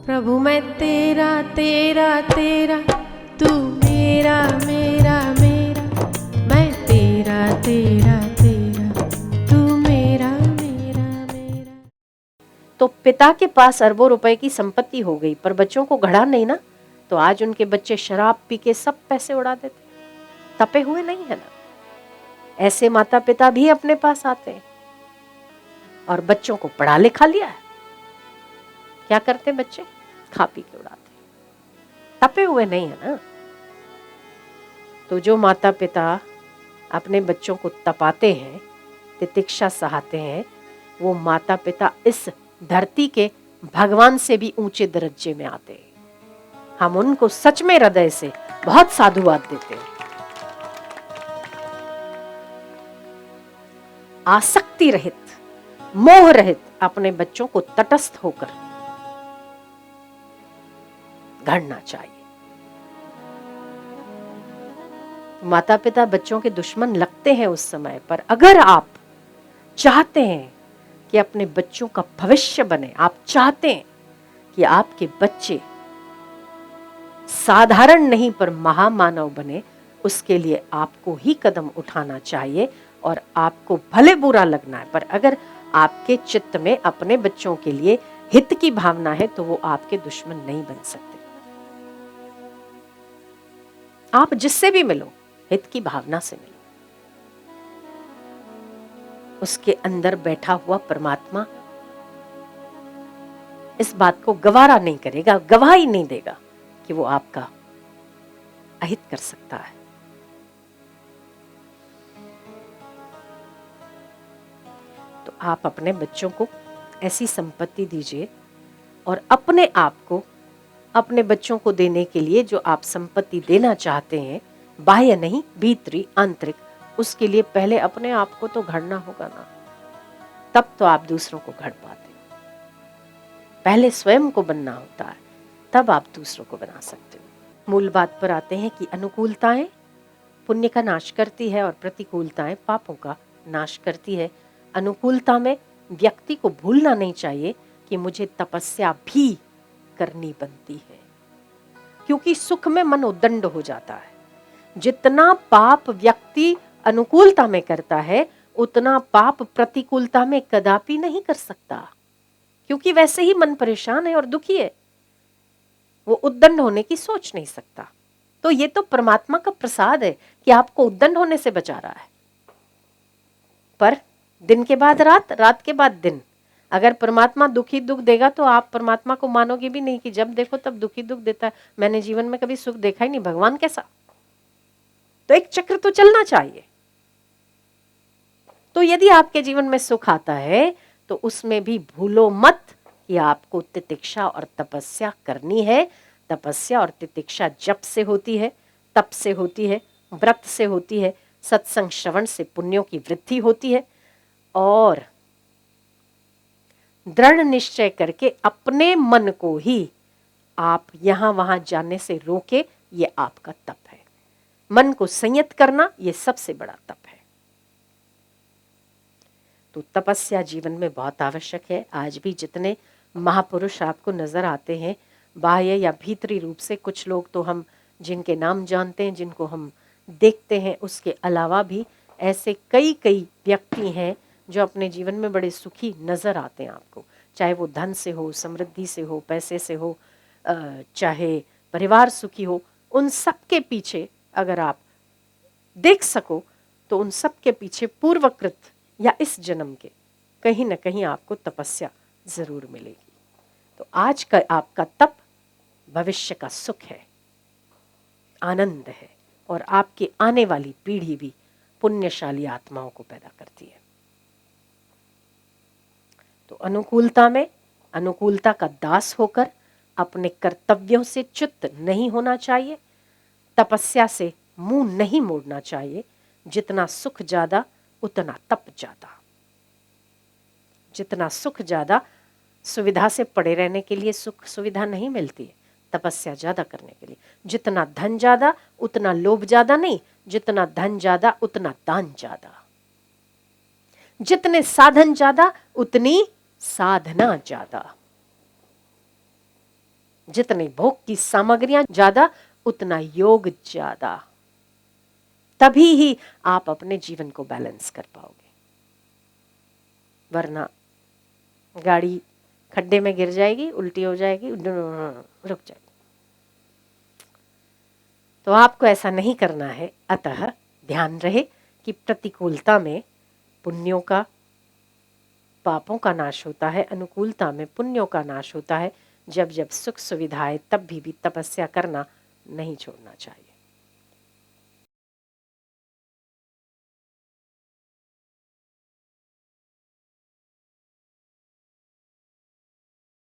प्रभु मैं तेरा तेरा तेरा, तू मेरा मेरा मेरा, मैं तेरा तेरा तेरा, तू मेरा मेरा मेरा। तो पिता के पास अरबों रुपए की संपत्ति हो गई, पर बच्चों को घड़ा नहीं ना, तो आज उनके बच्चे शराब पी के सब पैसे उड़ा देते, तपे हुए नहीं है ना। ऐसे माता पिता भी अपने पास आते हैं और बच्चों को पढ़ा लिखा लिया है, क्या करते बच्चे? खा पी के उड़ाते, तपे हुए नहीं है ना। तो जो माता पिता अपने बच्चों को तपाते हैं, तितिक्षा सहाते हैं, वो माता पिता इस धरती के भगवान से भी ऊंचे दर्जे में आते हैं। हम उनको सच में हृदय से बहुत साधुवाद देते हैं। आसक्ति रहित, मोह रहित अपने बच्चों को तटस्थ होकर घड़ना चाहिए। माता पिता बच्चों के दुश्मन लगते हैं उस समय, पर अगर आप चाहते हैं कि अपने बच्चों का भविष्य बने, आप चाहते हैं कि आपके बच्चे साधारण नहीं पर महामानव बने, उसके लिए आपको ही कदम उठाना चाहिए और आपको भले बुरा लगना है, पर अगर आपके चित्त में अपने बच्चों के लिए हित की भावना है तो वो आपके दुश्मन नहीं बन सकते। आप जिससे भी मिलो, हित की भावना से मिलो। उसके अंदर बैठा हुआ परमात्मा इस बात को गवारा नहीं करेगा, गवाही नहीं देगा कि वो आपका अहित कर सकता है। तो आप अपने बच्चों को ऐसी संपत्ति दीजिए और अपने आप को अपने बच्चों को देने के लिए जो आप संपत्ति देना चाहते हैं, बाह्य नहीं, भीतरी, आंतरिक, उसके लिए पहले अपने आप को तो घड़ना होगा ना, तब तो आप दूसरों को घड़ पाते। पहले स्वयं को बनना होता है, तब आप दूसरों को बना सकते हो। मूल बात पर आते हैं कि अनुकूलताएं पुण्य का नाश करती है और प्रतिकूलताएं पापों का नाश करती है। अनुकूलता में व्यक्ति को भूलना नहीं चाहिए कि मुझे तपस्या भी करनी बनती है, क्योंकि सुख में मन उद्दंड हो जाता है। जितना पाप व्यक्ति अनुकूलता में करता है, उतना पाप प्रतिकूलता में कदापि नहीं कर सकता, क्योंकि वैसे ही मन परेशान है और दुखी है, वो उद्दंड होने की सोच नहीं सकता। तो ये तो परमात्मा का प्रसाद है कि आपको उद्दंड होने से बचा रहा है। पर दिन के बाद रात, रात के बाद दिन, अगर परमात्मा दुखी दुख देगा तो आप परमात्मा को मानोगे भी नहीं कि जब देखो तब दुखी दुख देता है, मैंने जीवन में कभी सुख देखा ही नहीं, भगवान कैसा? तो एक चक्र तो चलना चाहिए। तो यदि आपके जीवन में सुख आता है तो उसमें भी भूलो मत कि आपको तितिक्षा और तपस्या करनी है। तपस्या और तितिक्षा जप से होती है, तप से होती है, व्रत से होती है, सत्संग श्रवण से पुण्यों की वृद्धि होती है, और दृढ़ निश्चय करके अपने मन को ही आप यहां वहां जाने से रोके, ये आपका तप है। मन को संयत करना ये सबसे बड़ा तप है। तो तपस्या जीवन में बहुत आवश्यक है। आज भी जितने महापुरुष आपको नजर आते हैं, बाह्य या भीतरी रूप से, कुछ लोग तो हम जिनके नाम जानते हैं, जिनको हम देखते हैं, उसके अलावा भी ऐसे कई कई व्यक्ति हैं जो अपने जीवन में बड़े सुखी नजर आते हैं आपको, चाहे वो धन से हो, समृद्धि से हो, पैसे से हो, चाहे परिवार सुखी हो। उन सब के पीछे अगर आप देख सको तो उन सब के पीछे पूर्वकृत या इस जन्म के कहीं ना कहीं आपको तपस्या जरूर मिलेगी। तो आज का आपका तप भविष्य का सुख है, आनंद है, और आपकी आने वाली पीढ़ी भी पुण्यशाली आत्माओं को पैदा करती है। तो अनुकूलता में अनुकूलता का दास होकर अपने कर्तव्यों से च्युत नहीं होना चाहिए। तपस्या से मुंह नहीं मोड़ना चाहिए। जितना सुख ज्यादा उतना तप ज्यादा। जितना सुख ज्यादा, सुविधा से पड़े रहने के लिए सुख सुविधा नहीं मिलती है, तपस्या ज्यादा करने के लिए। जितना धन ज्यादा उतना लोभ ज्यादा नहीं, जितना धन ज्यादा उतना दान ज्यादा। जितने साधन ज्यादा उतनी साधना ज्यादा। जितने भोग की सामग्रियां ज्यादा उतना योग ज्यादा, तभी ही आप अपने जीवन को बैलेंस कर पाओगे। वरना गाड़ी खड्डे में गिर जाएगी, उल्टी हो जाएगी, रुक जाएगी। तो आपको ऐसा नहीं करना है। अतः ध्यान रहे कि प्रतिकूलता में पुण्यों का, पापों का नाश होता है, अनुकूलता में पुण्यों का नाश होता है। जब जब सुख सुविधा है तब भी तपस्या करना नहीं छोड़ना चाहिए।